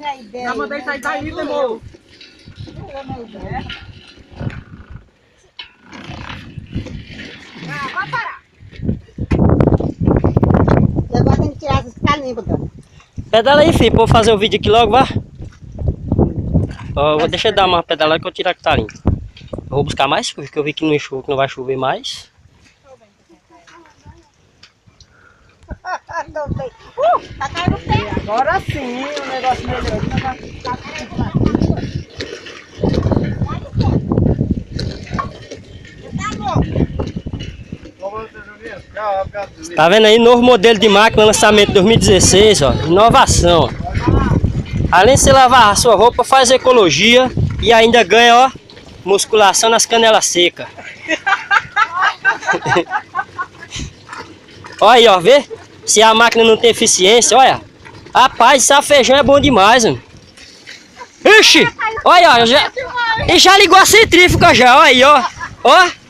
minha ideia. Já mandei sair daí, demorou. Vai parar. E agora tem que tirar essas calimpas, dona. Pedala aí, filho, pra eu fazer o vídeo aqui logo, vá. Ó, deixa eu dar uma pedalada que eu tirar que tá limpo. Eu vou buscar mais, porque eu vi que não vai chover mais. Tá caindo o pé. Agora sim, o negócio melhorou. Tá vendo aí? Novo modelo de máquina, lançamento 2016, ó. Inovação. Além de você lavar a sua roupa, faz ecologia e ainda ganha, ó, musculação nas canelas secas. Olha aí, ó, vê? Se a máquina não tem eficiência, olha. Rapaz, esse feijão é bom demais, mano. Ixi! Olha, ó, já ligou a centrífuga já, olha aí, ó. Ó.